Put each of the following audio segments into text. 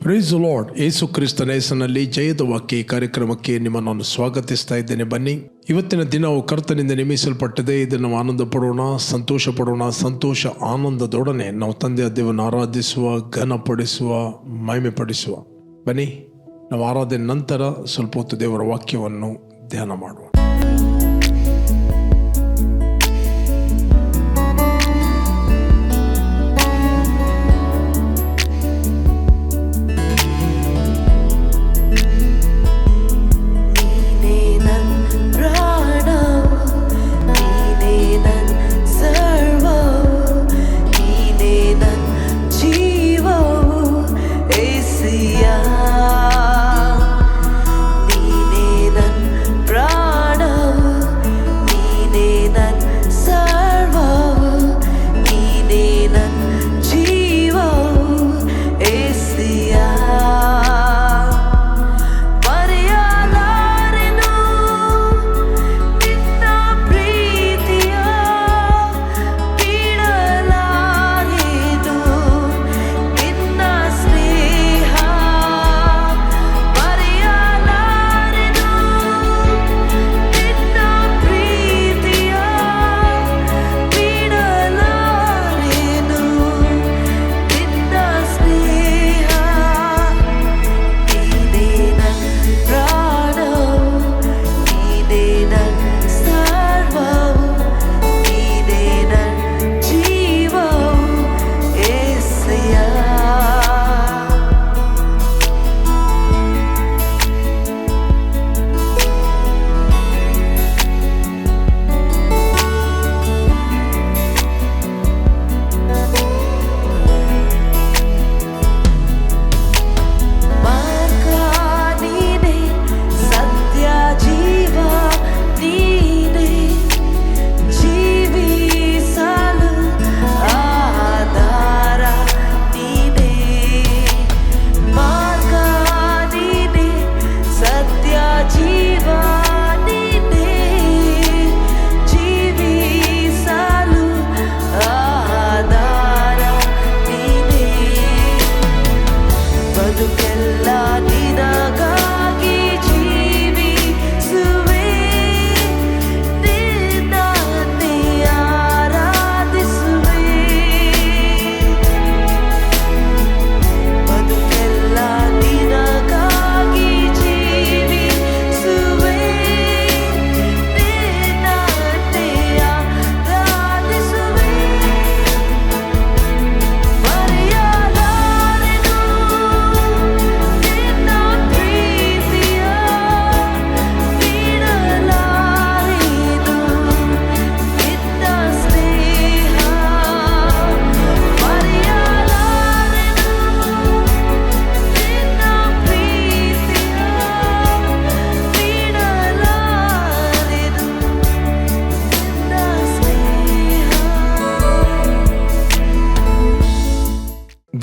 Price the lord. ಯೇಸು ಕ್ರಿಸ್ತನ ಹೆಸರಿನಲ್ಲಿ ಜಯದ ವಾಕ್ಯ ಈ ಕಾರ್ಯಕ್ರಮಕ್ಕೆ ನಿಮ್ಮನ್ನು ನಾನು ಸ್ವಾಗತಿಸ್ತಾ ಇದ್ದೇನೆ. ಬನ್ನಿ, ಇವತ್ತಿನ ದಿನವು ಕರ್ತನಿಂದ ನೇಮಿಸಲ್ಪಟ್ಟಿದೆ. ಇದನ್ನು ನಾವು ಆನಂದ ಪಡೋಣ, ಸಂತೋಷ ಪಡೋಣ. ಸಂತೋಷ ಆನಂದದೊಡನೆ ನಾವು ತಂದೆಯ ದೇವರನ್ನು ಆರಾಧಿಸುವ, ಘನಪಡಿಸುವ, ಮಹಿಮೆ ಪಡಿಸುವ. ಬನ್ನಿ, ನಾವು ಆರಾಧನೆ ನಂತರ ಸ್ವಲ್ಪ ಹೊತ್ತು ದೇವರ ವಾಕ್ಯವನ್ನು ಧ್ಯಾನ ಮಾಡುವ.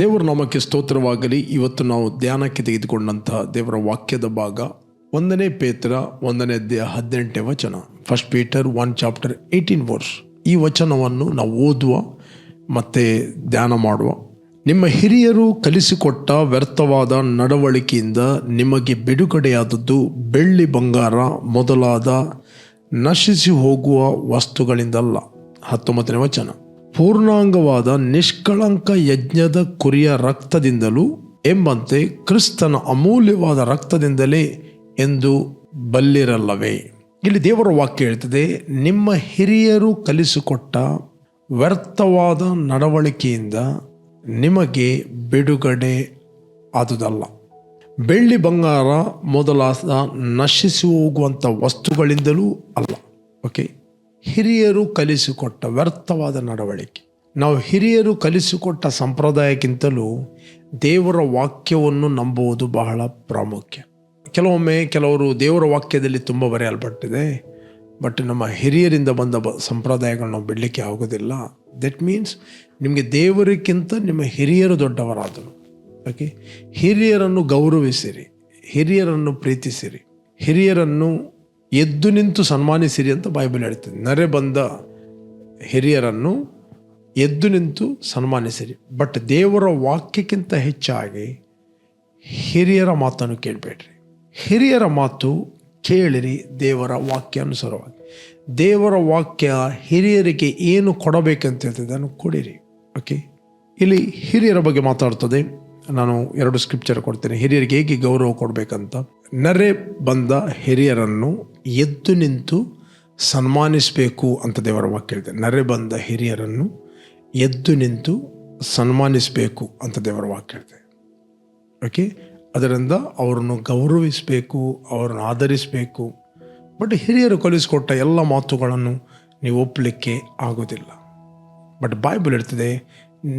ದೇವರ ನಾಮಕ್ಕೆ ಸ್ತೋತ್ರವಾಗಲಿ. ಇವತ್ತು ನಾವು ಧ್ಯಾನಕ್ಕೆ ತೆಗೆದುಕೊಂಡಂತಹ ದೇವರ ವಾಕ್ಯದ ಭಾಗ 1 ಪೇತ್ರ 1 ಅಧ್ಯಾಯ 18 ವಚನ. 1 Peter 1:18 ಈ ವಚನವನ್ನು ನಾವು ಓದುವ ಮತ್ತು ಧ್ಯಾನ ಮಾಡುವ. ನಿಮ್ಮ ಹಿರಿಯರು ಕಲಿಸಿಕೊಟ್ಟ ವ್ಯರ್ಥವಾದ ನಡವಳಿಕೆಯಿಂದ ನಿಮಗೆ ಬಿಡುಗಡೆಯಾದದ್ದು ಬೆಳ್ಳಿ ಬಂಗಾರ ಮೊದಲಾದ ನಶಿಸಿ ಹೋಗುವ ವಸ್ತುಗಳಿಂದಲ್ಲ. 19ನೇ ವಚನ. ಪೂರ್ಣಾಂಗವಾದ ನಿಷ್ಕಳಂಕ ಯಜ್ಞದ ಕುರಿಯ ರಕ್ತದಿಂದಲೂ ಎಂಬಂತೆ ಕ್ರಿಸ್ತನ ಅಮೂಲ್ಯವಾದ ರಕ್ತದಿಂದಲೇ ಎಂದು ಬಲ್ಲಿರಲ್ಲವೇ. ಇಲ್ಲಿ ದೇವರ ವಾಕ್ಯ ಹೇಳ್ತದೆ, ನಿಮ್ಮ ಹಿರಿಯರು ಕಲಿಸಿಕೊಟ್ಟ ವ್ಯರ್ಥವಾದ ನಡವಳಿಕೆಯಿಂದ ನಿಮಗೆ ಬಿಡುಗಡೆ ಆದುದಲ್ಲ. ಬೆಳ್ಳಿ ಬಂಗಾರ ಮೊದಲಾದ ನಶಿಸಿ ಹೋಗುವಂಥ ವಸ್ತುಗಳಿಂದಲೂ ಅಲ್ಲ. ಓಕೆ, ಹಿರಿಯರು ಕಲಿಸಿಕೊಟ್ಟ ವ್ಯರ್ಥವಾದ ನಡವಳಿಕೆ. ನಾವು ಹಿರಿಯರು ಕಲಿಸಿಕೊಟ್ಟ ಸಂಪ್ರದಾಯಕ್ಕಿಂತಲೂ ದೇವರ ವಾಕ್ಯವನ್ನು ನಂಬುವುದು ಬಹಳ ಪ್ರಾಮುಖ್ಯ. ಕೆಲವೊಮ್ಮೆ ಕೆಲವರು ದೇವರ ವಾಕ್ಯದಲ್ಲಿ ತುಂಬ ಬರೆಯಲ್ಪಟ್ಟಿದೆ, ಬಟ್ ನಮ್ಮ ಹಿರಿಯರಿಂದ ಬಂದ ಸಂಪ್ರದಾಯಗಳನ್ನ ನಾವು ಬಿಡಲಿಕ್ಕೆ ಆಗೋದಿಲ್ಲ. ದಟ್ ಮೀನ್ಸ್ ನಿಮಗೆ ದೇವರಿಗಿಂತ ನಿಮ್ಮ ಹಿರಿಯರು ದೊಡ್ಡವರಾದರು. ಓಕೆ, ಹಿರಿಯರನ್ನು ಗೌರವಿಸಿರಿ, ಹಿರಿಯರನ್ನು ಪ್ರೀತಿಸಿರಿ, ಹಿರಿಯರನ್ನು ಎದ್ದು ನಿಂತು ಸನ್ಮಾನಿಸಿರಿ ಅಂತ ಬೈಬಲ್ ಹೇಳ್ತದೆ. ನರೆ ಬಂದ ಹಿರಿಯರನ್ನು ಎದ್ದು ನಿಂತು ಸನ್ಮಾನಿಸಿರಿ. ಬಟ್ ದೇವರ ವಾಕ್ಯಕ್ಕಿಂತ ಹೆಚ್ಚಾಗಿ ಹಿರಿಯರ ಮಾತನ್ನು ಕೇಳಬೇಡ್ರಿ. ಹಿರಿಯರ ಮಾತು ಕೇಳಿರಿ ದೇವರ ವಾಕ್ಯ ಅನುಸಾರವಾಗಿ. ದೇವರ ವಾಕ್ಯ ಹಿರಿಯರಿಗೆ ಏನು ಕೊಡಬೇಕಂತ ಹೇಳ್ತದೆ ಅದನ್ನು ಕೊಡಿರಿ. ಓಕೆ, ಇಲ್ಲಿ ಹಿರಿಯರ ಬಗ್ಗೆ ಮಾತಾಡ್ತದೆ. ನಾನು 2 ಸ್ಕ್ರಿಪ್ಚರ್ ಕೊಡ್ತೇನೆ. ಹಿರಿಯರಿಗೆ ಹೇಗೆ ಗೌರವ ಕೊಡಬೇಕಂತ. ನೆರೆ ಬಂದ ಹಿರಿಯರನ್ನು ಎದ್ದು ನಿಂತು ಸನ್ಮಾನಿಸಬೇಕು ಅಂತ ದೇವರ ವಾಕ್ಯ ಹೇಳಿದೆ. ನೆರೆ ಬಂದ ಹಿರಿಯರನ್ನು ಎದ್ದು ನಿಂತು ಸನ್ಮಾನಿಸಬೇಕು ಅಂತ ದೇವರ ವಾಕ್ಯ ಹೇಳಿದೆ. ಓಕೆ, ಅದರಿಂದ ಅವರನ್ನು ಗೌರವಿಸಬೇಕು, ಅವರನ್ನು ಆಧರಿಸಬೇಕು. ಬಟ್ ಹಿರಿಯರು ಕಲಿಸಿಕೊಟ್ಟ ಎಲ್ಲ ಮಾತುಗಳನ್ನು ನೀವು ಒಪ್ಪಲಿಕ್ಕೆ ಆಗೋದಿಲ್ಲ. ಬಟ್ ಬೈಬಲ್ ಹೇಳ್ತದೆ,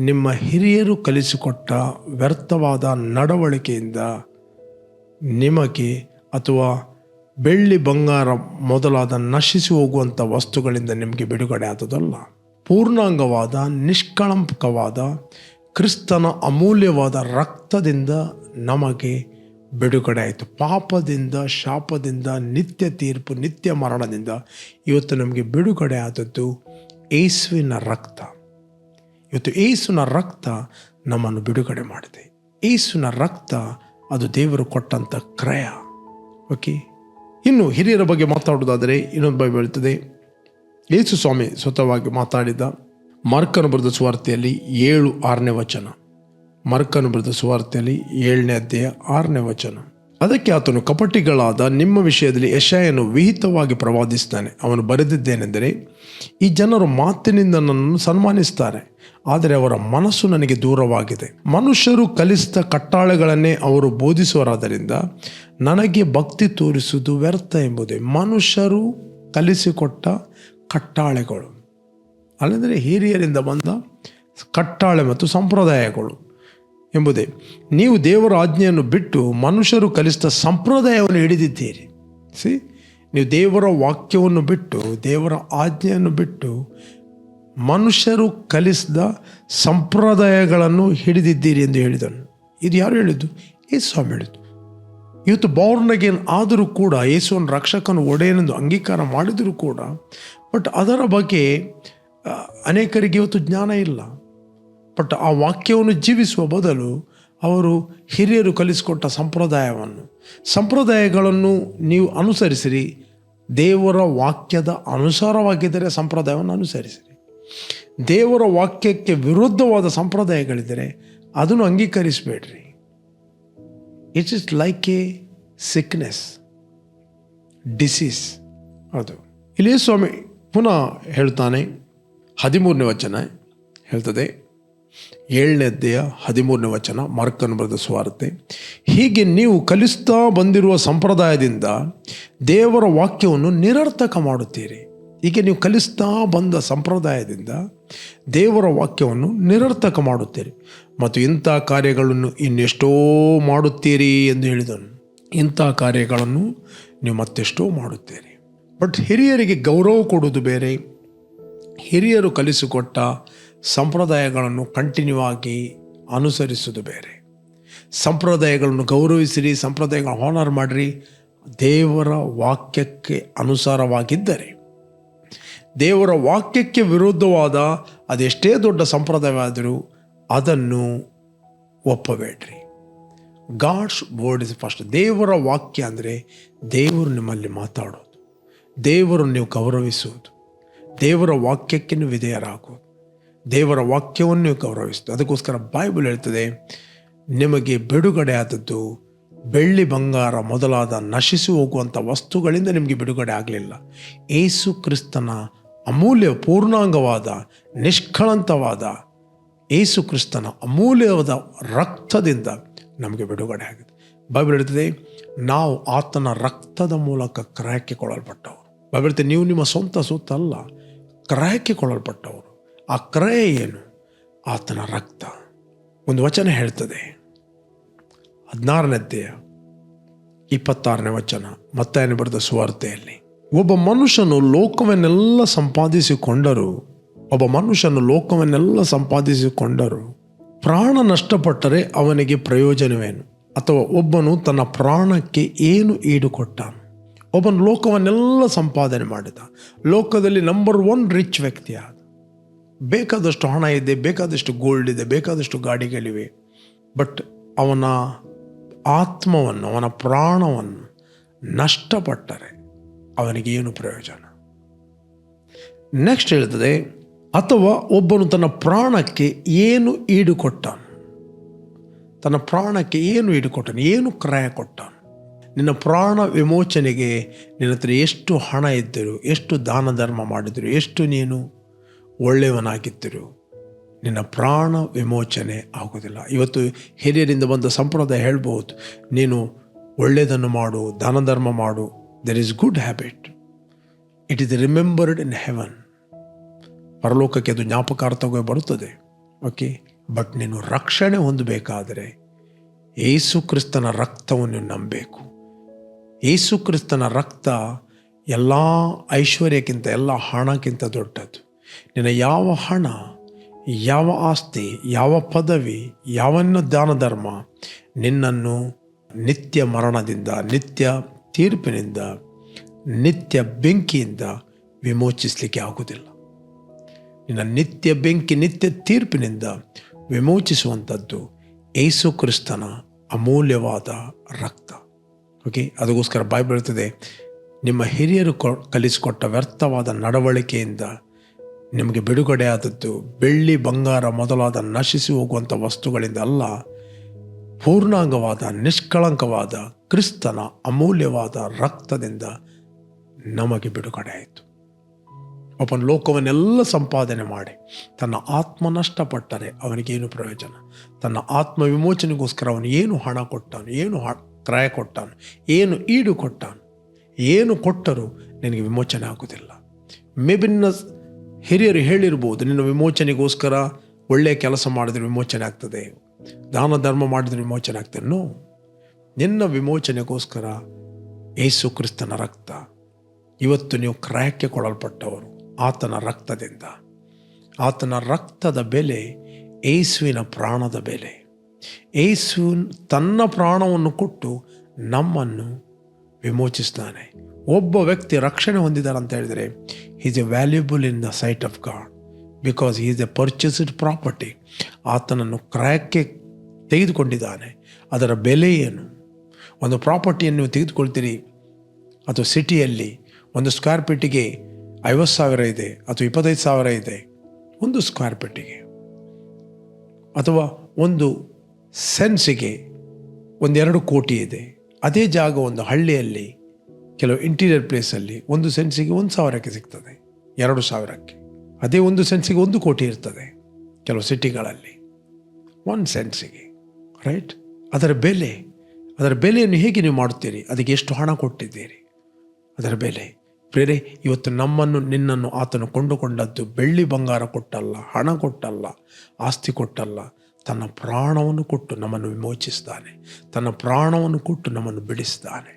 ನಿಮ್ಮ ಹಿರಿಯರು ಕಲಿಸಿಕೊಟ್ಟ ವ್ಯರ್ಥವಾದ ನಡವಳಿಕೆಯಿಂದ ನಿಮಗೆ ಅಥವಾ ಬೆಳ್ಳಿ ಬಂಗಾರ ಮೊದಲಾದ ನಶಿಸಿ ಹೋಗುವಂಥ ವಸ್ತುಗಳಿಂದ ನಿಮಗೆ ಬಿಡುಗಡೆ ಆದದಲ್ಲ. ಪೂರ್ಣಾಂಗವಾದ ನಿಷ್ಕಳಂಕವಾದ ಕ್ರಿಸ್ತನ ಅಮೂಲ್ಯವಾದ ರಕ್ತದಿಂದ ನಮಗೆ ಬಿಡುಗಡೆ ಆಯಿತು. ಪಾಪದಿಂದ, ಶಾಪದಿಂದ, ನಿತ್ಯ ತೀರ್ಪು, ನಿತ್ಯ ಮರಣದಿಂದ ಇವತ್ತು ನಮಗೆ ಬಿಡುಗಡೆ ಆದದ್ದು ಯೇಸುವಿನ ರಕ್ತ. ಇವತ್ತು ಯೇಸುವಿನ ರಕ್ತ ನಮ್ಮನ್ನು ಬಿಡುಗಡೆ ಮಾಡಿದೆ. ಯೇಸುವಿನ ರಕ್ತ ಅದು ದೇವರು ಕೊಟ್ಟಂಥ ಕ್ರಯ. ಓಕೆ, ಇನ್ನು ಹಿರಿಯರ ಬಗ್ಗೆ ಮಾತಾಡೋದಾದರೆ ಇನ್ನೊಂದು ಬೈಬಲ್ ಹೇಳ್ತದೆ. ಯೇಸು ಸ್ವಾಮಿ ಸ್ವತಃವಾಗಿ ಮಾತಾಡಿದ ಮಾರ್ಕನ ಬರೆದ ಸುವಾರ್ತೆಯಲ್ಲಿ 7:6 ವಚನ. ಮಾರ್ಕನ ಬರೆದ ಸುವಾರ್ತೆಯಲ್ಲಿ 7ನೇ ಅಧ್ಯಾಯ 6ನೇ ವಚನ. ಅದಕ್ಕೆ ಆತನು, ಕಪಟಿಗಳಾದ ನಿಮ್ಮ ವಿಷಯದಲ್ಲಿ ಯೆಶಾಯನು ವಿಹಿತವಾಗಿ ಪ್ರವಾದಿಸ್ತಾನೆ. ಅವನು ಬರೆದಿದ್ದೇನೆಂದರೆ, ಈ ಜನರು ಮಾತಿನಿಂದ ನನ್ನನ್ನು ಸನ್ಮಾನಿಸ್ತಾರೆ, ಆದರೆ ಅವರ ಮನಸ್ಸು ನನಗೆ ದೂರವಾಗಿದೆ. ಮನುಷ್ಯರು ಕಲಿಸಿದ ಕಟ್ಟಾಳೆಗಳನ್ನೇ ಅವರು ಬೋಧಿಸುವರಾದ್ದರಿಂದ ನನಗೆ ಭಕ್ತಿ ತೋರಿಸುವುದು ವ್ಯರ್ಥ ಎಂಬುದೇ. ಮನುಷ್ಯರು ಕಲಿಸಿಕೊಟ್ಟ ಕಟ್ಟಾಳೆಗಳು, ಅಲ್ಲಂದರೆ ಹಿರಿಯರಿಂದ ಬಂದ ಕಟ್ಟಾಳೆ ಮತ್ತು ಸಂಪ್ರದಾಯಗಳು ಎಂಬುದೇ. ನೀವು ದೇವರ ಆಜ್ಞೆಯನ್ನು ಬಿಟ್ಟು ಮನುಷ್ಯರು ಕಲಿಸಿದ ಸಂಪ್ರದಾಯವನ್ನು ಹಿಡಿದಿದ್ದೀರಿ. ನೀವು ದೇವರ ವಾಕ್ಯವನ್ನು ಬಿಟ್ಟು, ದೇವರ ಆಜ್ಞೆಯನ್ನು ಬಿಟ್ಟು ಮನುಷ್ಯರು ಕಲಿಸಿದ ಸಂಪ್ರದಾಯಗಳನ್ನು ಹಿಡಿದಿದ್ದೀರಿ ಎಂದು ಹೇಳಿದನು. ಇದು ಯಾರು ಹೇಳಿದ್ದು? ಯೇಸು ಸ್ವಾಮಿ ಹೇಳಿದ್ದು. ಇವತ್ತು ಬಾರ್ನ್ ಅಗೇನ್ ಆದರೂ ಕೂಡ, ಯೇಸುವನ್ನು ರಕ್ಷಕನು ಒಡೆಯನೆಂದು ಅಂಗೀಕಾರ ಮಾಡಿದರೂ ಕೂಡ, ಬಟ್ ಅದರ ಬಗ್ಗೆ ಅನೇಕರಿಗೆ ಇವತ್ತು ಜ್ಞಾನ ಇಲ್ಲ. ಬಟ್ ಆ ವಾಕ್ಯವನ್ನು ಜೀವಿಸುವ ಬದಲು ಅವರು ಹಿರಿಯರು ಕಲಿಸಿಕೊಟ್ಟ ಸಂಪ್ರದಾಯಗಳನ್ನು ನೀವು ಅನುಸರಿಸಿರಿ. ದೇವರ ವಾಕ್ಯದ ಅನುಸಾರವಾಗಿದ್ದರೆ ಸಂಪ್ರದಾಯವನ್ನು ಅನುಸರಿಸಿರಿ. ದೇವರ ವಾಕ್ಯಕ್ಕೆ ವಿರುದ್ಧವಾದ ಸಂಪ್ರದಾಯಗಳಿದ್ದರೆ ಅದನ್ನು ಅಂಗೀಕರಿಸಬೇಡ್ರಿ. It's is like a sickness, disease. ಅದು ಇಲ್ಲಿ ಸ್ವಾಮಿ ಪುನಃ ಹೇಳ್ತಾನೆ. 13ನೇ ವಚನ ಹೇಳ್ತದೆ, 7ನೇ ಅಧ್ಯಾಯ 13ನೇ ವಚನ, ಮಾರ್ಕನ ಬರೆದ ಸುವಾರ್ತೆ. ಹೀಗೆ ನೀವು ಕಲಿಸ್ತಾ ಬಂದಿರುವ ಸಂಪ್ರದಾಯದಿಂದ ದೇವರ ವಾಕ್ಯವನ್ನು ನಿರರ್ಥಕ ಮಾಡುತ್ತೀರಿ. ಹೀಗೆ ನೀವು ಕಲಿಸ್ತಾ ಬಂದ ಸಂಪ್ರದಾಯದಿಂದ ದೇವರ ವಾಕ್ಯವನ್ನು ನಿರರ್ಥಕ ಮಾಡುತ್ತೀರಿ ಮತ್ತು ಇಂಥ ಕಾರ್ಯಗಳನ್ನು ಇನ್ನೆಷ್ಟೋ ಮಾಡುತ್ತೀರಿ ಎಂದು ಹೇಳಿದನು. ಇಂಥ ಕಾರ್ಯಗಳನ್ನು ನೀವು ಮತ್ತೆಷ್ಟೋ ಮಾಡುತ್ತೀರಿ. ಬಟ್ ಹಿರಿಯರಿಗೆ ಗೌರವ ಕೊಡುವುದು ಬೇರೆ, ಹಿರಿಯರು ಕಲಿಸಿಕೊಟ್ಟ ಸಂಪ್ರದಾಯಗಳನ್ನು ಕಂಟಿನ್ಯೂ ಆಗಿ ಅನುಸರಿಸುವುದು ಬೇರೆ. ಸಂಪ್ರದಾಯಗಳನ್ನು ಗೌರವಿಸಿರಿ, ಸಂಪ್ರದಾಯಗಳನ್ನು ಹಾನರ್ ಮಾಡಿರಿ. ದೇವರ ವಾಕ್ಯಕ್ಕೆ ಅನುಸಾರವಾಗಿದ್ದರೆ, ದೇವರ ವಾಕ್ಯಕ್ಕೆ ವಿರುದ್ಧವಾದ ಅದೆಷ್ಟೇ ದೊಡ್ಡ ಸಂಪ್ರದಾಯವಾದರೂ ಅದನ್ನು ಒಪ್ಪಬೇಡ್ರಿ. God's word is first. ದೇವರ ವಾಕ್ಯ ಅಂದರೆ ದೇವರು ನಿಮ್ಮಲ್ಲಿ ಮಾತಾಡೋದು, ದೇವರನ್ನು ನೀವು ಗೌರವಿಸುವುದು, ದೇವರ ವಾಕ್ಯಕ್ಕೆ ನೀವು ವಿಧೇಯರಾಗುವುದು, ದೇವರ ವಾಕ್ಯವನ್ನು ನೀವು ಗೌರವಿಸುವುದು. ಅದಕ್ಕೋಸ್ಕರ ಬೈಬಲ್ ಹೇಳ್ತದೆ, ನಿಮಗೆ ಬಿಡುಗಡೆ ಆದದ್ದು ಬೆಳ್ಳಿ ಬಂಗಾರ ಮೊದಲಾದ ನಶಿಸಿ ಹೋಗುವಂಥ ವಸ್ತುಗಳಿಂದ ನಿಮಗೆ ಬಿಡುಗಡೆ ಆಗಲಿಲ್ಲ. ಯೇಸು ಕ್ರಿಸ್ತನ ಅಮೂಲ್ಯ ಪೂರ್ಣಾಂಗವಾದ ನಿಷ್ಕಳಂಕವಾದ ಯೇಸು ಕ್ರಿಸ್ತನ ಅಮೂಲ್ಯವಾದ ರಕ್ತದಿಂದ ನಮಗೆ ಬಿಡುಗಡೆ ಆಗಿದೆ. ಬೈಬಲ್ ಹೇಳ್ತದೆ, ನಾವು ಆತನ ರಕ್ತದ ಮೂಲಕ ಕ್ರಯಕ್ಕೆ ಕೊಳ್ಳಲ್ಪಟ್ಟವರು. ಬೈಬಲ್ ಹೇಳ್ತದೆ, ನೀವು ನಿಮ್ಮ ಸ್ವಂತ ಅಲ್ಲ, ಕ್ರಯಕ್ಕೆ ಕೊಳ್ಳಲ್ಪಟ್ಟವರು. ಆ ಕ್ರಯ ಏನು? ಆತನ ರಕ್ತ. ಒಂದು ವಚನ ಹೇಳ್ತದೆ, 16ನೇ ಅಧ್ಯಾಯ 26ನೇ ವಚನ, ಮತ್ತಾಯನು ಬರೆದ ಸುವಾರ್ತೆಯಲ್ಲಿ, ಒಬ್ಬ ಮನುಷ್ಯನು ಲೋಕವನ್ನೆಲ್ಲ ಸಂಪಾದಿಸಿಕೊಂಡರು ಪ್ರಾಣ ನಷ್ಟಪಟ್ಟರೆ ಅವನಿಗೆ ಪ್ರಯೋಜನವೇನು? ಅಥವಾ ಒಬ್ಬನು ತನ್ನ ಪ್ರಾಣಕ್ಕೆ ಏನು ಈಡು ಕೊಟ್ಟಾನು? ಒಬ್ಬನು ಲೋಕವನ್ನೆಲ್ಲ ಸಂಪಾದನೆ ಮಾಡಿದ, ಲೋಕದಲ್ಲಿ ನಂಬರ್ 1 ರಿಚ್ ವ್ಯಕ್ತಿ ಆದ, ಬೇಕಾದಷ್ಟು ಹಣ ಇದೆ, ಬೇಕಾದಷ್ಟು ಗೋಲ್ಡ್ ಇದೆ, ಬೇಕಾದಷ್ಟು ಗಾಡಿಗಳಿವೆ. ಬಟ್ ಅವನ ಆತ್ಮವನ್ನು, ಅವನ ಪ್ರಾಣವನ್ನು ನಷ್ಟಪಟ್ಟರೆ ಅವನಿಗೆ ಏನು ಪ್ರಯೋಜನ? ನೆಕ್ಸ್ಟ್ ಹೇಳ್ತದೆ, ಅಥವಾ ಒಬ್ಬನು ತನ್ನ ಪ್ರಾಣಕ್ಕೆ ಏನು ಈಡು ಕೊಟ್ಟಾನು? ತನ್ನ ಪ್ರಾಣಕ್ಕೆ ಏನು ಈಡು ಕೊಟ್ಟನು? ಏನು ಕ್ರಯ ಕೊಟ್ಟಾನು? ನಿನ್ನ ಪ್ರಾಣ ವಿಮೋಚನೆಗೆ ನಿನ್ನ ಹತ್ರ ಎಷ್ಟು ಹಣ ಇದ್ದರು, ಎಷ್ಟು ದಾನ ಧರ್ಮ ಮಾಡಿದರು, ಎಷ್ಟು ನೀನು ಒಳ್ಳೆಯವನಾಗಿದ್ದರು, ನಿನ್ನ ಪ್ರಾಣ ವಿಮೋಚನೆ ಆಗೋದಿಲ್ಲ. ಇವತ್ತು ಹಿರಿಯರಿಂದ ಬಂದ ಸಂಪ್ರದಾಯ ಹೇಳ್ಬೋದು, ನೀನು ಒಳ್ಳೆಯದನ್ನು ಮಾಡು, ದಾನ ಧರ್ಮ ಮಾಡು, there is good habit, it is remembered in heaven. ಪರಲೋಕಕ್ಕೆ ಅದು ಜ್ಞಾಪಕಾರ್ಥವಾಗಿ ಬರುತ್ತದೆ. ಓಕೆ, ಬಟ್ ನೀನು ರಕ್ಷಣೆ ಹೊಂದಬೇಕಾದರೆ ಯೇಸು ಕ್ರಿಸ್ತನ ರಕ್ತವನ್ನು ನಂಬಬೇಕು. ಯೇಸು ಕ್ರಿಸ್ತನ ರಕ್ತ ಎಲ್ಲ ಐಶ್ವರ್ಯಕ್ಕಿಂತ, ಎಲ್ಲ ಹಣಕ್ಕಿಂತ ದೊಡ್ಡದು. ನಿನ್ನ ಯಾವ ಹಣ, ಯಾವ ಆಸ್ತಿ, ಯಾವ ಪದವಿ, ಯಾವನ್ನ ದಾನ ಧರ್ಮ ನಿನ್ನನ್ನು ನಿತ್ಯ ಮರಣದಿಂದ, ನಿತ್ಯ ತೀರ್ಪಿನಿಂದ, ನಿತ್ಯ ಬೆಂಕಿಯಿಂದ ವಿಮೋಚಿಸಲಿಕ್ಕೆ ಆಗುವುದಿಲ್ಲ. ನಿನ್ನ ನಿತ್ಯ ಬೆಂಕಿ, ನಿತ್ಯ ತೀರ್ಪಿನಿಂದ ವಿಮೋಚಿಸುವಂಥದ್ದು ಯೇಸು ಕ್ರಿಸ್ತನ ಅಮೂಲ್ಯವಾದ ರಕ್ತ. ಓಕೆ, ಅದಕ್ಕೋಸ್ಕರ ಬೈಬಲ್ ಹೇಳ್ತದೆ, ನಿಮ್ಮ ಹಿರಿಯರು ಕಲಿಸಿಕೊಟ್ಟ ವ್ಯರ್ಥವಾದ ನಡವಳಿಕೆಯಿಂದ ನಿಮಗೆ ಬಿಡುಗಡೆಯಾದದ್ದು ಬೆಳ್ಳಿ ಬಂಗಾರ ಮೊದಲಾದ ನಶಿಸಿ ಹೋಗುವಂಥ ವಸ್ತುಗಳಿಂದ ಅಲ್ಲ, ಪೂರ್ಣಾಂಗವಾದ ನಿಷ್ಕಳಂಕವಾದ ಕ್ರಿಸ್ತನ ಅಮೂಲ್ಯವಾದ ರಕ್ತದಿಂದ ನಮಗೆ ಬಿಡುಗಡೆ ಆಯಿತು. ಒಬ್ಬನ ಲೋಕವನ್ನೆಲ್ಲ ಸಂಪಾದನೆ ಮಾಡಿ ತನ್ನ ಆತ್ಮ ನಷ್ಟಪಟ್ಟರೆ ಅವನಿಗೇನು ಪ್ರಯೋಜನ? ತನ್ನ ಆತ್ಮ ವಿಮೋಚನೆಗೋಸ್ಕರ ಅವನು ಏನು ಹಣ ಕೊಟ್ಟಾನು, ಏನು ಕ್ರಯ ಕೊಟ್ಟಾನು, ಏನು ಈಡು ಕೊಟ್ಟಾನು? ಏನು ಕೊಟ್ಟರೂ ನಿನಗೆ ವಿಮೋಚನೆ ಆಗುವುದಿಲ್ಲ. ಮೇಬಿನ್ನ ಹಿರಿಯರು ಹೇಳಿರ್ಬೋದು, ನಿನ್ನ ವಿಮೋಚನೆಗೋಸ್ಕರ ಒಳ್ಳೆಯ ಕೆಲಸ ಮಾಡಿದ್ರೆ ವಿಮೋಚನೆ ಆಗ್ತದೆ, ದಾನ ಧರ್ಮ ಮಾಡಿದ್ರೆ ವಿಮೋಚನೆ ಆಗ್ತದೆ. ನೋ, ನಿನ್ನ ವಿಮೋಚನೆಗೋಸ್ಕರ ಯೇಸು ಕ್ರಿಸ್ತನ ರಕ್ತ. ಇವತ್ತು ನೀವು ಕ್ರಯಕ್ಕೆ ಕೊಡಲ್ಪಟ್ಟವರು ಆತನ ರಕ್ತದಿಂದ. ಆತನ ರಕ್ತದ ಬೆಲೆ ಯೇಸುವಿನ ಪ್ರಾಣದ ಬೆಲೆ. ಯೇಸು ತನ್ನ ಪ್ರಾಣವನ್ನು ಕೊಟ್ಟು ನಮ್ಮನ್ನು ವಿಮೋಚಿಸ್ತಾನೆ. ಒಬ್ಬ ವ್ಯಕ್ತಿ ರಕ್ಷಣೆ ಹೊಂದಿದ್ದಾರೆ ಅಂತ ಹೇಳಿದರೆ, is A valuable in the site of god, because is A purchased property. ಆತನನ್ನು ಕ್ರಯಕ್ಕೆ ತೆಗೆದುಕೊಂಡಿದ್ದಾನೆ. ಅದರ ಬೆಲೆ ಏನು? ಒಂದು ಪ್ರಾಪರ್ಟಿಯನ್ನು ನೀವು ತೆಗೆದುಕೊಳ್ತೀರಿ, ಅಥವಾ ಸಿಟಿಯಲ್ಲಿ ಒಂದು ಸ್ಕ್ವೇರ್ ಫೀಟಿಗೆ 50,000 ಇದೆ, ಅಥವಾ 25,000 ಇದೆ ಒಂದು ಸ್ಕ್ವೇರ್ ಫೀಟಿಗೆ, ಅಥವಾ ಒಂದು ಸೆನ್ಸಿಗೆ 1-2 ಕೋಟಿ ಇದೆ. ಅದೇ ಜಾಗ ಒಂದು ಹಳ್ಳಿಯಲ್ಲಿ, ಕೆಲವು ಇಂಟೀರಿಯರ್ ಪ್ಲೇಸಲ್ಲಿ 1 ಸೆನ್ಸಿಗೆ 1,000ಕ್ಕೆ ಸಿಗ್ತದೆ, 2,000ಕ್ಕೆ. ಅದೇ 1 ಸೆನ್ಸಿಗೆ 1 ಕೋಟಿ ಇರ್ತದೆ ಕೆಲವು ಸಿಟಿಗಳಲ್ಲಿ, 1 ಸೆನ್ಸಿಗೆ. ರೈಟ್? ಅದರ ಬೆಲೆಯನ್ನು ಹೇಗೆ ನೀವು ಮಾಡುತ್ತೀರಿ? ಅದಕ್ಕೆ ಎಷ್ಟು ಹಣ ಕೊಟ್ಟಿದ್ದೀರಿ? ಅದರ ಬೆಲೆ. ಪ್ರೇರೆ, ಇವತ್ತು ನಮ್ಮನ್ನು, ನಿನ್ನನ್ನು ಆತನು ಕೊಂಡುಕೊಂಡದ್ದು ಬೆಳ್ಳಿ ಬಂಗಾರ ಕೊಟ್ಟಲ್ಲ, ಹಣ ಕೊಟ್ಟಲ್ಲ, ಆಸ್ತಿ ಕೊಟ್ಟಲ್ಲ, ತನ್ನ ಪ್ರಾಣವನ್ನು ಕೊಟ್ಟು ನಮ್ಮನ್ನು ವಿಮೋಚಿಸಿದ್ದಾನೆ. ತನ್ನ ಪ್ರಾಣವನ್ನು ಕೊಟ್ಟು ನಮ್ಮನ್ನು ಬಿಡಿಸಿದ್ದಾನೆ.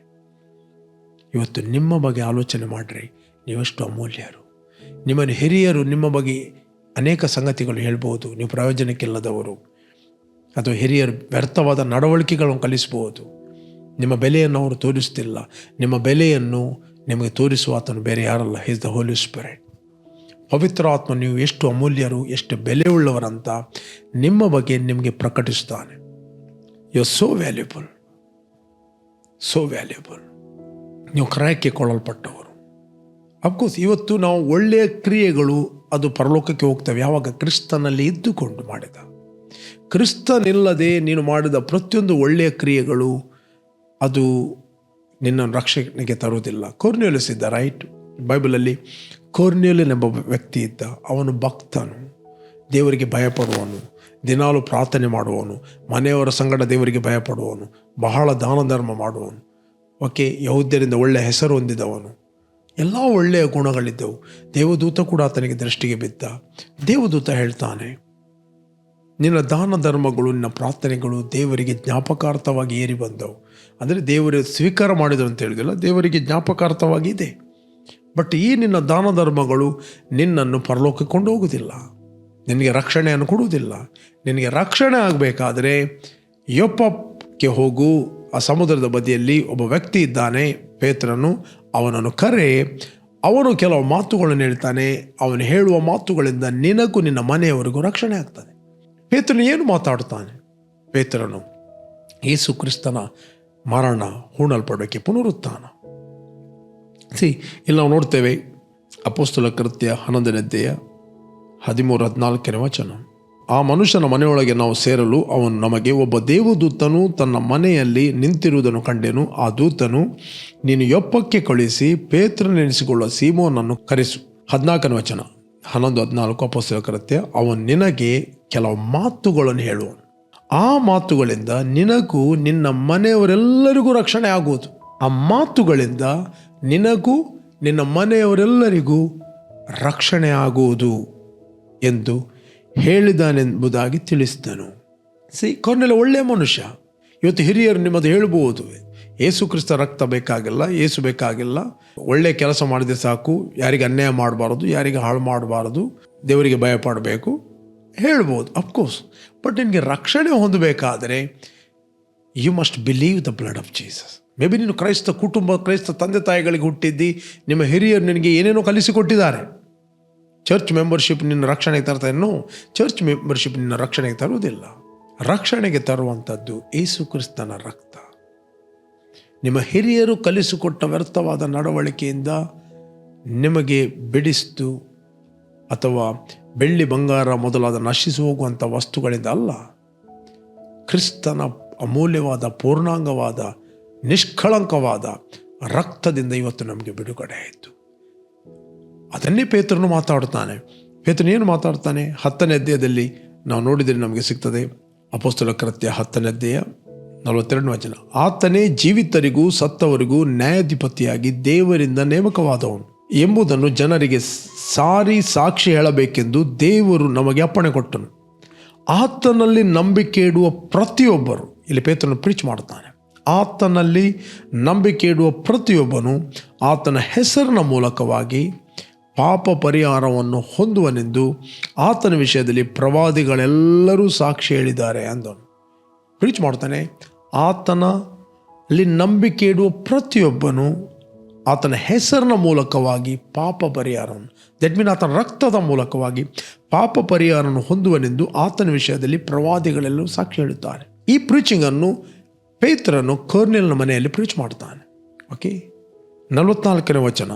ಇವತ್ತು ನಿಮ್ಮ ಬಗ್ಗೆ ಆಲೋಚನೆ ಮಾಡಿರಿ, ನೀವೆಷ್ಟು ಅಮೂಲ್ಯರು. ನಿಮ್ಮನ್ನು ಹಿರಿಯರು ನಿಮ್ಮ ಬಗ್ಗೆ ಅನೇಕ ಸಂಗತಿಗಳು ಹೇಳ್ಬೋದು, ನೀವು ಪ್ರಯೋಜನಕ್ಕಿಲ್ಲದವರು, ಅಥವಾ ಹಿರಿಯರು ವ್ಯರ್ಥವಾದ ನಡವಳಿಕೆಗಳನ್ನು ಕಲಿಸ್ಬೋದು. ನಿಮ್ಮ ಬೆಲೆಯನ್ನು ಅವರು ತೋರಿಸ್ತಿಲ್ಲ. ನಿಮ್ಮ ಬೆಲೆಯನ್ನು ನಿಮಗೆ ತೋರಿಸುವ ಆತನು ಬೇರೆ ಯಾರಲ್ಲ, ಈಸ್ ದ ಹೋಲಿ ಸ್ಪಿರಿಟ್. ಪವಿತ್ರ ಆತ್ಮ ನೀವು ಎಷ್ಟು ಅಮೂಲ್ಯರು, ಎಷ್ಟು ಬೆಲೆ ಉಳ್ಳವರಂತ ನಿಮ್ಮ ಬಗ್ಗೆ ನಿಮಗೆ ಪ್ರಕಟಿಸ್ತಾನೆ. You are so valuable, so valuable. ನೀವು ಕ್ರಯಕ್ಕೆ ಕೊಳ್ಳಲ್ಪಟ್ಟವರು. ಅಫ್ಕೋರ್ಸ್ ಇವತ್ತು ನಾವು ಒಳ್ಳೆಯ ಕ್ರಿಯೆಗಳು ಅದು ಪರಲೋಕಕ್ಕೆ ಹೋಗ್ತವೆ ಯಾವಾಗ ಕ್ರಿಸ್ತನಲ್ಲಿ ಇದ್ದುಕೊಂಡು ಮಾಡಿದ. ಕ್ರಿಸ್ತನಿಲ್ಲದೆ ನೀನು ಮಾಡಿದ ಪ್ರತಿಯೊಂದು ಒಳ್ಳೆಯ ಕ್ರಿಯೆಗಳು ಅದು ನಿನ್ನನ್ನು ರಕ್ಷಣೆಗೆ ತರುವುದಿಲ್ಲ. ಕೊರ್ನೇಲಿಯಸ್ ಇದ್ದ, ರೈಟ್? ಬೈಬಲಲ್ಲಿ ಕೊರ್ನೇಲಿಯಸ್ ಎಂಬ ವ್ಯಕ್ತಿ ಇದ್ದ. ಅವನು ಭಕ್ತನು, ದೇವರಿಗೆ ಭಯಪಡುವನು, ದಿನಾಲು ಪ್ರಾರ್ಥನೆ ಮಾಡುವವನು, ಮನೆಯವರ ಸಂಗಡ ದೇವರಿಗೆ ಭಯಪಡುವವನು, ಬಹಳ ದಾನ ಧರ್ಮ ಮಾಡುವವನು. ಓಕೆ, ಯಹೂದ್ಯರಿಂದ ಒಳ್ಳೆಯ ಹೆಸರು ಹೊಂದಿದವನು, ಎಲ್ಲ ಒಳ್ಳೆಯ ಗುಣಗಳಿದ್ದವು. ದೇವದೂತ ಕೂಡ ಆತನಿಗೆ ದೃಷ್ಟಿಗೆ ಬಿದ್ದ. ದೇವದೂತ ಹೇಳ್ತಾನೆ, ನಿನ್ನ ದಾನ ಧರ್ಮಗಳು, ನಿನ್ನ ಪ್ರಾರ್ಥನೆಗಳು ದೇವರಿಗೆ ಜ್ಞಾಪಕಾರ್ಥವಾಗಿ ಏರಿ ಬಂದವು. ಅಂದರೆ ದೇವರು ಸ್ವೀಕಾರ ಮಾಡಿದರು ಅಂತ ಹೇಳುವುದಿಲ್ಲ, ದೇವರಿಗೆ ಜ್ಞಾಪಕಾರ್ಥವಾಗಿ ಇದೆ. ಬಟ್ ಈ ನಿನ್ನ ದಾನ ಧರ್ಮಗಳು ನಿನ್ನನ್ನು ಪರಲೋಕಕ್ಕೆ ಕೊಂಡು ಹೋಗುವುದಿಲ್ಲ, ನಿನಗೆ ರಕ್ಷಣೆಯನ್ನು ಕೊಡುವುದಿಲ್ಲ. ನಿನಗೆ ರಕ್ಷಣೆ ಆಗಬೇಕಾದರೆ ಯೊಪ್ಪಕ್ಕೆ ಹೋಗು. ಆ ಸಮುದ್ರದ ಬದಿಯಲ್ಲಿ ಒಬ್ಬ ವ್ಯಕ್ತಿ ಇದ್ದಾನೆ, ಪೇತ್ರನು. ಅವನನ್ನು ಕರೆ. ಅವನು ಕೆಲವು ಮಾತುಗಳನ್ನು ಹೇಳ್ತಾನೆ. ಅವನು ಹೇಳುವ ಮಾತುಗಳಿಂದ ನಿನಗೂ ನಿನ್ನ ಮನೆಯವರಿಗೂ ರಕ್ಷಣೆ ಆಗ್ತದೆ. ಪೇತ್ರನು ಏನು ಮಾತಾಡ್ತಾನೆ? ಪೇತ್ರನು ಯೇಸು ಕ್ರಿಸ್ತನ ಮರಣ, ಹೂಣಲ್ಪಡುವಿಕೆ, ಪುನರುತ್ಥಾನ. ಇಲ್ಲಿ ನಾವು ನೋಡ್ತೇವೆ ಅಪೊಸ್ತಲ ಕೃತ್ಯ 11ನೇ 13-14 ವಚನ. ಆ ಮನುಷ್ಯನ ಮನೆಯೊಳಗೆ ನಾವು ಸೇರಲು ಅವನು ನಮಗೆ, ಒಬ್ಬ ದೇವದೂತನು ತನ್ನ ಮನೆಯಲ್ಲಿ ನಿಂತಿರುವುದನ್ನು ಕಂಡೆನು. ಆ ದೂತನು, ನೀನು ಯೊಪ್ಪಕ್ಕೆ ಕಳುಹಿಸಿ ಪೇತ್ರನೆನಿಸಿಕೊಳ್ಳುವ ಸೀಮೋನನ್ನು ಕರೆಸು. 14ನೇ ವಚನ, 11-14 ಅಪೊಸ್ತಲ ಕೃತ್ಯ. ಅವನು ನಿನಗೆ ಕೆಲವು ಮಾತುಗಳನ್ನು ಹೇಳುವನು. ಆ ಮಾತುಗಳಿಂದ ನಿನಗೂ ನಿನ್ನ ಮನೆಯವರೆಲ್ಲರಿಗೂ ರಕ್ಷಣೆ ಆಗುವುದು. ಆ ಮಾತುಗಳಿಂದ ನಿನಗೂ ನಿನ್ನ ಮನೆಯವರೆಲ್ಲರಿಗೂ ರಕ್ಷಣೆ ಆಗುವುದು ಎಂದು ಹೇಳಿದಾನೆಂಬುದಾಗಿ ತಿಳಿಸಿದನು. ಕೊರ್ನೆಲ್ಯ ಒಳ್ಳೆಯ ಮನುಷ್ಯ. ಇವತ್ತು ಹಿರಿಯರು ನಿಮ್ಮದು ಹೇಳ್ಬೋದು, ಯೇಸು ಕ್ರಿಸ್ತ ರಕ್ತ ಬೇಕಾಗಿಲ್ಲ, ಯೇಸು ಬೇಕಾಗಿಲ್ಲ, ಒಳ್ಳೆಯ ಕೆಲಸ ಮಾಡಿದ್ರೆ ಸಾಕು, ಯಾರಿಗೆ ಅನ್ಯಾಯ ಮಾಡಬಾರ್ದು, ಯಾರಿಗೆ ಹಾಳು ಮಾಡಬಾರ್ದು, ದೇವರಿಗೆ ಭಯಪಡಬೇಕು ಹೇಳ್ಬೋದು. ಅಫ್ಕೋರ್ಸ್, ಬಟ್ ನಿನಗೆ ರಕ್ಷಣೆ ಹೊಂದಬೇಕಾದರೆ you must believe the blood of Jesus. May be ನೀನು ಕ್ರೈಸ್ತ ಕುಟುಂಬ, ಕ್ರೈಸ್ತ ತಂದೆ ತಾಯಿಗಳಿಗೆ ಹುಟ್ಟಿದ್ದಿ, ನಿಮ್ಮ ಹಿರಿಯರು ನಿನಗೆ ಏನೇನೋ ಕಲಿಸಿಕೊಟ್ಟಿದ್ದಾರೆ. ಚರ್ಚ್ ಮೆಂಬರ್ಶಿಪ್ ನಿನ್ನ ರಕ್ಷಣೆಗೆ ತರ್ತಾ ನೋ, ಚರ್ಚ್ ಮೆಂಬರ್ಶಿಪ್ ನಿನ್ನ ರಕ್ಷಣೆಗೆ ತರುವುದಿಲ್ಲ. ರಕ್ಷಣೆಗೆ ತರುವಂಥದ್ದು ಯೇಸು ಕ್ರಿಸ್ತನ ರಕ್ತ. ನಿಮ್ಮ ಹಿರಿಯರು ಕಲಿಸಿಕೊಟ್ಟ ವ್ಯರ್ಥವಾದ ನಡವಳಿಕೆಯಿಂದ ನಿಮಗೆ ಬಿಡಿಸ್ತು, ಅಥವಾ ಬೆಳ್ಳಿ ಬಂಗಾರ ಮೊದಲಾದ ನಶಿಸಿ ಹೋಗುವಂಥ ವಸ್ತುಗಳಿಂದ ಅಲ್ಲ, ಕ್ರಿಸ್ತನ ಅಮೂಲ್ಯವಾದ, ಪೂರ್ಣಾಂಗವಾದ, ನಿಷ್ಕಳಂಕವಾದ ರಕ್ತದಿಂದ ಇವತ್ತು ನಮಗೆ ಬಿಡುಗಡೆ ಆಯಿತು. ಅದನ್ನೇ ಪೇತ್ರನು ಮಾತಾಡ್ತಾನೆ. ಪೇತ್ರನು ಏನು ಮಾತಾಡ್ತಾನೆ? 10ನೇ ಅಧ್ಯಾಯದಲ್ಲಿ ನಾವು ನೋಡಿದರೆ ನಮಗೆ ಸಿಗ್ತದೆ. ಅಪೊಸ್ತಲ ಕೃತ್ಯ 10ನೇ ಅಧ್ಯಾಯ 42ನೇ ವಚನ. ಆತನೇ ಜೀವಿತರಿಗೂ ಸತ್ತವರಿಗೂ ನ್ಯಾಯಾಧಿಪತಿಯಾಗಿ ದೇವರಿಂದ ನೇಮಕವಾದವನು ಎಂಬುದನ್ನು ಜನರಿಗೆ ಸಾಕ್ಷಿ ಹೇಳಬೇಕೆಂದು ದೇವರು ನಮಗೆ ಅಪ್ಪಣೆ ಕೊಟ್ಟನು. ಆತನಲ್ಲಿ ನಂಬಿಕೆ ಇಡುವ ಪ್ರತಿಯೊಬ್ಬರು, ಇಲ್ಲಿ ಪೇತ್ರನು ಪ್ರೀಚ್ ಮಾಡ್ತಾನೆ, ಆತನಲ್ಲಿ ನಂಬಿಕೆ ಇಡುವ ಪ್ರತಿಯೊಬ್ಬನು ಆತನ ಹೆಸರಿನ ಮೂಲಕವಾಗಿ ಪಾಪ ಪರಿಹಾರವನ್ನು ಹೊಂದುವನೆಂದು ಆತನ ವಿಷಯದಲ್ಲಿ ಪ್ರವಾದಿಗಳೆಲ್ಲರೂ ಸಾಕ್ಷಿ ಹೇಳಿದ್ದಾರೆ ಅಂದನು. ಪ್ರೀಚ್ ಮಾಡ್ತಾನೆ, ಆತನಲ್ಲಿ ನಂಬಿಕೆ ಇಡುವ ಪ್ರತಿಯೊಬ್ಬನು ಆತನ ಹೆಸರಿನ ಮೂಲಕವಾಗಿ ಪಾಪ ಪರಿಹಾರವನ್ನು, ದಟ್ ಮೀನ್ ಆತನ ರಕ್ತದ ಮೂಲಕವಾಗಿ ಪಾಪ ಪರಿಹಾರವನ್ನು ಹೊಂದುವನೆಂದು ಆತನ ವಿಷಯದಲ್ಲಿ ಪ್ರವಾದಿಗಳೆಲ್ಲರೂ ಸಾಕ್ಷಿ ಹೇಳುತ್ತಾರೆ. ಈ ಪ್ರೀಚಿಂಗನ್ನು ಪೇತ್ರನು ಕೊರ್ನೆಲ್ಯನ ಮನೆಯಲ್ಲಿ ಪ್ರೀಚ್ ಮಾಡ್ತಾನೆ. ಓಕೆ, 44ನೇ ವಚನ.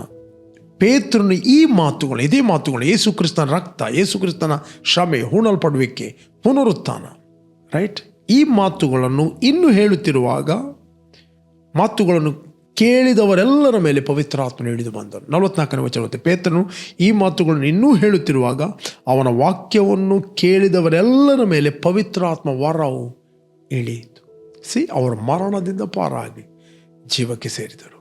ಪೇತ್ರನು ಈ ಮಾತುಗಳು, ಇದೇ ಮಾತುಗಳು, ಯೇಸು ಕ್ರಿಸ್ತನ ರಕ್ತ, ಯೇಸು ಕ್ರಿಸ್ತನ ಶ್ರಮೆ, ಹೂಣಲ್ಪಡುವಿಕೆ, ಪುನರುತ್ಥಾನ, ರೈಟ್, ಈ ಮಾತುಗಳನ್ನು ಇನ್ನೂ ಹೇಳುತ್ತಿರುವಾಗ ಮಾತುಗಳನ್ನು ಕೇಳಿದವರೆಲ್ಲರ ಮೇಲೆ ಪವಿತ್ರಾತ್ಮನು ಇಳಿದು ಬಂದನು. 44ನೇ ವಚನ. ಪೇತ್ರನು ಈ ಮಾತುಗಳನ್ನು ಇನ್ನೂ ಹೇಳುತ್ತಿರುವಾಗ ಅವನ ವಾಕ್ಯವನ್ನು ಕೇಳಿದವರೆಲ್ಲರ ಮೇಲೆ ಪವಿತ್ರಾತ್ಮ ವರವು ಇಳಿಯಿತು. ಅವರ ಮರಣದಿಂದ ಪಾರಾಗಿ ಜೀವಕ್ಕೆ ಸೇರಿದರು.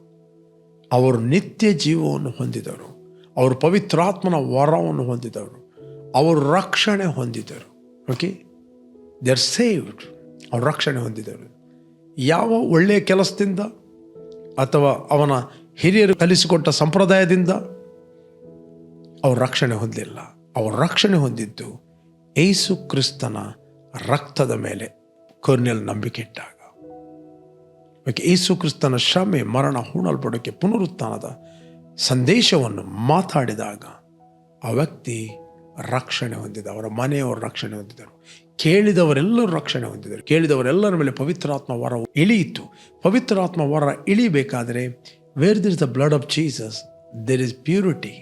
ಅವರು ನಿತ್ಯ ಜೀವವನ್ನು ಹೊಂದಿದರು. ಅವರು ಪವಿತ್ರಾತ್ಮನ ವರವನ್ನು ಹೊಂದಿದರು. ಅವರು ರಕ್ಷಣೆ ಹೊಂದಿದರು. Okay, they are saved. ಅವರು ರಕ್ಷಣೆ ಹೊಂದಿದರು. ಯಾವ ಒಳ್ಳೆಯ ಕೆಲಸದಿಂದ ಅಥವಾ ಅವನ ಹಿರಿಯರು ಕಲಿಸಿಕೊಟ್ಟ ಸಂಪ್ರದಾಯದಿಂದ ಅವರು ರಕ್ಷಣೆ ಹೊಂದಿಲ್ಲ. ಅವರು ರಕ್ಷಣೆ ಹೊಂದಿದ್ದು ಯೇಸು ಕ್ರಿಸ್ತನ ರಕ್ತದ ಮೇಲೆ ಕೊರ್ನೆಲ್ಯ ನಂಬಿಕೆ ಇಟ್ಟಾಗ. ಯೇಸು ಕ್ರಿಸ್ತನ ಶ್ರಮೆ, ಮರಣ, ಹೂಣಲ್ಪಡುವಿಕೆ, ಪುನರುತ್ಥಾನದ ಸಂದೇಶವನ್ನು ಮಾತಾಡಿದಾಗ ಆ ವ್ಯಕ್ತಿ ರಕ್ಷಣೆ ಹೊಂದಿದ, ಅವರ ಮನೆಯವರು ರಕ್ಷಣೆ ಹೊಂದಿದರು, ಕೇಳಿದವರೆಲ್ಲರೂ ರಕ್ಷಣೆ ಹೊಂದಿದರು. ಕೇಳಿದವರೆಲ್ಲರ ಮೇಲೆ ಪವಿತ್ರಾತ್ಮ ವರ ಇಳಿಯಿತು. ಪವಿತ್ರಾತ್ಮ ವರ ಇಳಿಬೇಕಾದರೆ where there is the blood of Jesus, there is purity,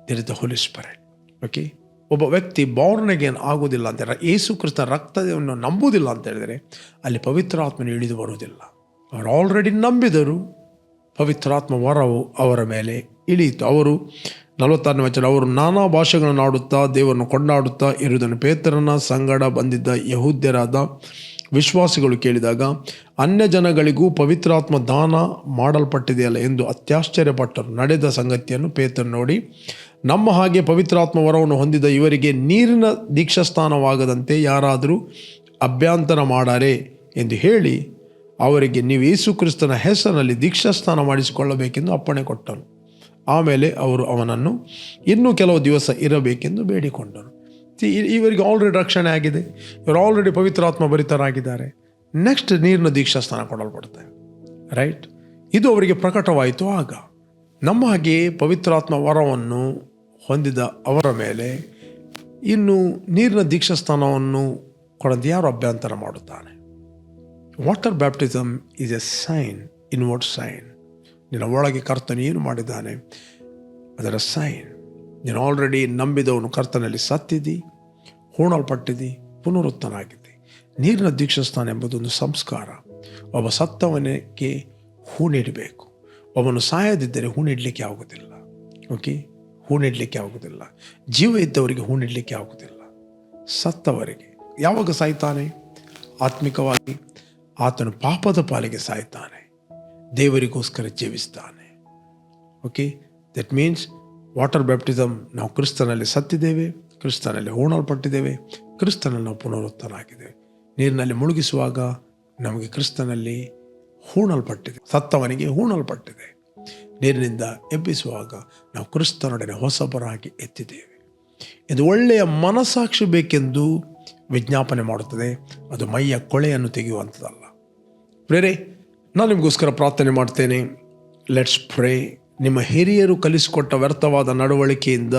there is the Holy Spirit. Okay, ಒಬ್ಬ ವ್ಯಕ್ತಿ ಬಾರ್ನ್ ಅಗೇನ್ ಆಗೋದಿಲ್ಲ ಅಂತ, ಯೇಸು ಕ್ರಿಸ್ತ ರಕ್ತವನ್ನು ನಂಬುವುದಿಲ್ಲ ಅಂತ ಹೇಳಿದರೆ ಅಲ್ಲಿ ಪವಿತ್ರಾತ್ಮನ ಇಳಿದು ಬರುವುದಿಲ್ಲ. ಅವರು ಆಲ್ರೆಡಿ ನಂಬಿದರು, ಪವಿತ್ರಾತ್ಮ ವರವು ಅವರ ಮೇಲೆ ಇಳಿಯಿತು. ಅವರು 46ನೇ ವಚನ. ಅವರು ನಾನಾ ಭಾಷೆಗಳನ್ನು ಆಡುತ್ತಾ ದೇವರನ್ನು ಕೊಂಡಾಡುತ್ತಾ ಇರುವುದನ್ನು ಪೇತ್ರನ ಸಂಗಡ ಬಂದಿದ್ದ ಯಹೂದ್ಯರಾದ ವಿಶ್ವಾಸಿಗಳು ಕೇಳಿದಾಗ, ಅನ್ಯ ಜನಗಳಿಗೂ ಪವಿತ್ರಾತ್ಮ ದಾನ ಮಾಡಲ್ಪಟ್ಟಿದೆಯಲ್ಲ ಎಂದು ಅತ್ಯಾಶ್ಚರ್ಯಪಟ್ಟರು. ನಡೆದ ಸಂಗತಿಯನ್ನು ಪೇತ್ರ ನೋಡಿ, ನಮ್ಮ ಹಾಗೆ ಪವಿತ್ರಾತ್ಮ ವರವನ್ನು ಹೊಂದಿದ ಇವರಿಗೆ ನೀರಿನ ದೀಕ್ಷಾಸ್ನಾನವಾಗದಂತೆ ಯಾರಾದರೂ ಅಭ್ಯಂತರ ಮಾಡಾರೆ ಎಂದು ಹೇಳಿ ಅವರಿಗೆ, ನೀವು ಯೇಸು ಕ್ರಿಸ್ತನ ಹೆಸರಿನಲ್ಲಿ ದೀಕ್ಷಾಸ್ನಾನ ಮಾಡಿಸಿಕೊಳ್ಳಬೇಕೆಂದು ಅಪ್ಪಣೆ ಕೊಟ್ಟನು. ಆಮೇಲೆ ಅವರು ಅವನನ್ನು ಇನ್ನೂ ಕೆಲವು ದಿವಸ ಇರಬೇಕೆಂದು ಬೇಡಿಕೊಂಡರು. ಇವರಿಗೆ ಆಲ್ರೆಡಿ ರಕ್ಷಣೆ ಆಗಿದೆ, ಇವರು ಆಲ್ರೆಡಿ ಪವಿತ್ರಾತ್ಮ ಭರಿತರಾಗಿದ್ದಾರೆ. ನೆಕ್ಸ್ಟ್ ನೀರಿನ ದೀಕ್ಷಾಸ್ನಾನ ಕೊಡಲ್ಪಡ್ತಾರೆ, ರೈಟ್. ಇದು ಅವರಿಗೆ ಪ್ರಕಟವಾಯಿತು. ಆಗ ನಮ್ಮ ಹಾಗೆ ಪವಿತ್ರಾತ್ಮ ವರವನ್ನು ಹೊಂದಿದ ಅವರ ಮೇಲೆ ಇನ್ನು ನೀರಿನ ದೀಕ್ಷಾಸ್ನಾನವನ್ನು ಕೊಡದೆ ಯಾರು ಅಭ್ಯಂತರ ಮಾಡುತ್ತಾನೆ? Water baptism is a sign, inward sign. ನಿನ್ನ ಒಳಗೆ ಕರ್ತನು ಏನು ಮಾಡಿದ್ದಾನೆ ಅದರ ಸೈನ್. ನೀನು ಆಲ್ರೆಡಿ ನಂಬಿದವನು ಕರ್ತನಲ್ಲಿ ಸತ್ತಿದ್ದಿ, ಹೂಣಲ್ಪಟ್ಟಿದ್ದಿ, ಪುನರುತ್ಥನಾಗಿದ್ದಿ. ನೀರಿನ ದೀಕ್ಷಾಸ್ನಾನ ಎಂಬುದೊಂದು ಸಂಸ್ಕಾರ. ಒಬ್ಬ ಸತ್ತವನಿಗೆ ಹೂಣಿಡಬೇಕು. ಒಬ್ಬನು ಸಾಯದಿದ್ದರೆ ಹೂಣಿಡಲಿಕ್ಕೆ ಆಗುವುದಿಲ್ಲ. ಓಕೆ, ಹೂಣಿಡಲಿಕ್ಕೆ ಆಗುವುದಿಲ್ಲ. ಜೀವ ಇದ್ದವರಿಗೆ ಹೂಣಿಡಲಿಕ್ಕೆ ಆಗುವುದಿಲ್ಲ. ಸತ್ತವರಿಗೆ ಯಾವಾಗ ಸಾಯ್ತಾನೆ? ಆತ್ಮಿಕವಾಗಿ ಆತನು ಪಾಪದ ಪಾಲಿಗೆ ಸಾಯ್ತಾನೆ, ದೇವರಿಗೋಸ್ಕರ ಜೀವಿಸ್ತಾನೆ. Okay, that means water baptism, ನಾವು ಕ್ರಿಸ್ತನಲ್ಲಿ ಸತ್ತಿದ್ದೇವೆ, ಕ್ರಿಸ್ತನಲ್ಲಿ ಹೂಣಲ್ಪಟ್ಟಿದ್ದೇವೆ, ಕ್ರಿಸ್ತನಲ್ಲಿ ನಾವು ಪುನರುತ್ಥನಾಗಿದ್ದೇವೆ. ನೀರಿನಲ್ಲಿ ಮುಳುಗಿಸುವಾಗ ನಮಗೆ ಕ್ರಿಸ್ತನಲ್ಲಿ ಹೂಣಲ್ಪಟ್ಟಿದೆ, ಸತ್ತವನಿಗೆ ಹೂಣಲ್ಪಟ್ಟಿದೆ. ನೀರಿನಿಂದ ಎಬ್ಬಿಸುವಾಗ ನಾವು ಕ್ರಿಸ್ತನೊಡನೆ ಹೊಸಬರಾಗಿ ಎತ್ತಿದ್ದೇವೆ. ಇದು ಒಳ್ಳೆಯ ಮನಸ್ಸಾಕ್ಷಿ ಬೇಕೆಂದು ವಿಜ್ಞಾಪನೆ ಮಾಡುತ್ತದೆ. ಅದು ಮೈಯ ಕೊಳೆಯನ್ನು ತೆಗೆಯುವಂಥದ್ದಲ್ಲ. ಪ್ರೇರೆ, ನಾನು ನಿಮಗೋಸ್ಕರ ಪ್ರಾರ್ಥನೆ ಮಾಡ್ತೇನೆ. Let's pray. ನಿಮ್ಮ ಹಿರಿಯರು ಕಲಿಸಿಕೊಟ್ಟ ವ್ಯರ್ಥವಾದ ನಡವಳಿಕೆಯಿಂದ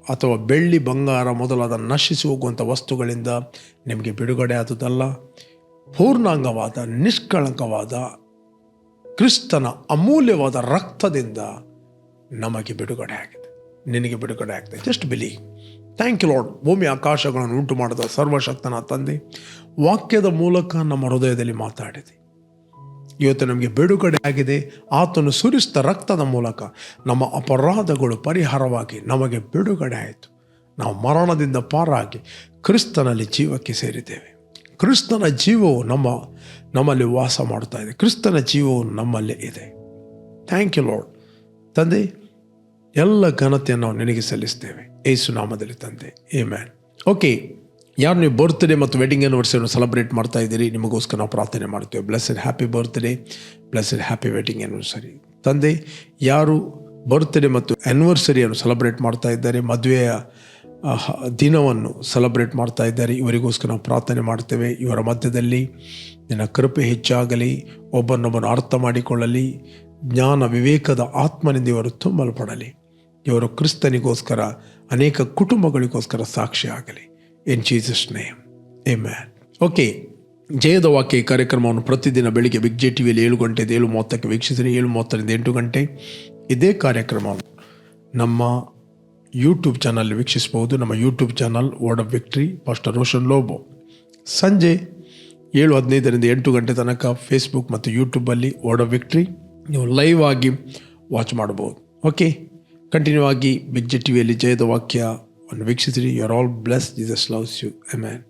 ಅಥವಾ ಬೆಳ್ಳಿ ಬಂಗಾರ ಮೊದಲಾದ ನಶಿಸಿ ಹೋಗುವಂಥ ವಸ್ತುಗಳಿಂದ ನಿಮಗೆ ಬಿಡುಗಡೆ ಆದುದಲ್ಲ, ಪೂರ್ಣಾಂಗವಾದ ನಿಷ್ಕಳಂಕವಾದ ಕ್ರಿಸ್ತನ ಅಮೂಲ್ಯವಾದ ರಕ್ತದಿಂದ ನಮಗೆ ಬಿಡುಗಡೆ ಆಗಿದೆ, ನಿನಗೆ ಬಿಡುಗಡೆ ಆಗಿದೆ. Just believe. Thank you lord. ಭೂಮಿ ಆಕಾಶಗಳನ್ನು ಉಂಟು ಮಾಡಿದ ಸರ್ವಶಕ್ತನ ತಂದೆ, ವಾಕ್ಯದ ಮೂಲಕ ನಮ್ಮ ಹೃದಯದಲ್ಲಿ ಮಾತಾಡಿದೆ. ಇವತ್ತು ನಮಗೆ ಬಿಡುಗಡೆ ಆಗಿದೆ. ಆತನು ಸುರಿಸಿದ ರಕ್ತದ ಮೂಲಕ ನಮ್ಮ ಅಪರಾಧಗಳು ಪರಿಹಾರವಾಗಿ ನಮಗೆ ಬಿಡುಗಡೆ ಆಯಿತು. ನಾವು ಮರಣದಿಂದ ಪಾರಾಗಿ ಕ್ರಿಸ್ತನಲ್ಲಿ ಜೀವಕ್ಕೆ ಸೇರಿದ್ದೇವೆ. ಕ್ರಿಸ್ತನ ಜೀವವು ನಮ್ಮಲ್ಲಿ ವಾಸ ಮಾಡ್ತಾ ಇದೆ. ಕ್ರಿಸ್ತನ ಜೀವವು ನಮ್ಮಲ್ಲಿ ಇದೆ. Thank you lord. ತಂದೆ, ಎಲ್ಲ ಘನತೆಯನ್ನು ನಾವು ನಿನಗೆ ಸಲ್ಲಿಸ್ತೇವೆ ಯೇಸು ನಾಮದಲ್ಲಿ ತಂದೆ, ಆಮೆನ್. ಓಕೆ, ಯಾರು ನೀವು ಬರ್ತ್ಡೇ ಮತ್ತು ವೆಡ್ಡಿಂಗ್ ಆ್ಯನಿವರ್ಸರಿಯನ್ನು ಸೆಲೆಬ್ರೇಟ್ ಮಾಡ್ತಾ ಇದ್ದೀರಿ, ನಿಮಗೋಸ್ಕರ ನಾವು ಪ್ರಾರ್ಥನೆ ಮಾಡ್ತೇವೆ. Blessed happy birthday, blessed happy wedding anniversary. ತಂದೆ, ಯಾರು ಬರ್ತ್ಡೇ ಮತ್ತು ಆ್ಯನಿವರ್ಸರಿಯನ್ನು ಸೆಲೆಬ್ರೇಟ್ ಮಾಡ್ತಾ ಇದ್ದಾರೆ, ಮದುವೆಯ ದಿನವನ್ನು ಸೆಲೆಬ್ರೇಟ್ ಮಾಡ್ತಾ ಇದ್ದಾರೆ, ಇವರಿಗೋಸ್ಕರ ನಾವು ಪ್ರಾರ್ಥನೆ ಮಾಡ್ತೇವೆ. ಇವರ ಮಧ್ಯದಲ್ಲಿ ನಿನ್ನ ಕೃಪೆ ಹೆಚ್ಚಾಗಲಿ, ಒಬ್ಬನೊಬ್ಬನು ಅರ್ಥ ಮಾಡಿಕೊಳ್ಳಲಿ, ಜ್ಞಾನ ವಿವೇಕದ ಆತ್ಮನಿಂದ ಇವರು ತುಂಬಲ್ಪಡಲಿ. ಇವರು ಕ್ರಿಸ್ತನಿಗೋಸ್ಕರ ಅನೇಕ ಕುಟುಂಬಗಳಿಗೋಸ್ಕರ ಸಾಕ್ಷಿ ಆಗಲಿ. In Jesus name, amen. Okay, ಜಯದ ವಾಕ್ಯ ಕಾರ್ಯಕ್ರಮವನ್ನು ಪ್ರತಿದಿನ ಬೆಳಿಗ್ಗೆ ಬಿಗ್ ಜೆ ಟಿವಿಯಲ್ಲಿ 7 ಗಂಟೆಯಿಂದ 7:30 ವೀಕ್ಷಿಸಿರಿ. 7:30ರಿಂದ 8 ಗಂಟೆ ಇದೇ ಕಾರ್ಯಕ್ರಮವನ್ನು ನಮ್ಮ ಯೂಟ್ಯೂಬ್ ಚಾನಲ್ ವೀಕ್ಷಿಸಬಹುದು. ನಮ್ಮ YouTube channel word of victory, pastor Roshan Lobo. ಸಂಜೆ 7:15ರಿಂದ 8 ಗಂಟೆ ತನಕ ಫೇಸ್ಬುಕ್ ಮತ್ತು ಯೂಟ್ಯೂಬಲ್ಲಿ ವರ್ಡ್ ಆಫ್ ವಿಕ್ಟ್ರಿ ನೀವು ಲೈವ್ ಆಗಿ ವಾಚ್ ಮಾಡಬಹುದು. ಓಕೆ, ಕಂಟಿನ್ಯೂ ಆಗಿ ಬಿಗ್ ಜೆ ಟಿವಿಯಲ್ಲಿ ಜಯದ ವಾಕ್ಯವನ್ನು ವೀಕ್ಷಿಸಿರಿ. You are all blessed. Jesus loves you. Amen.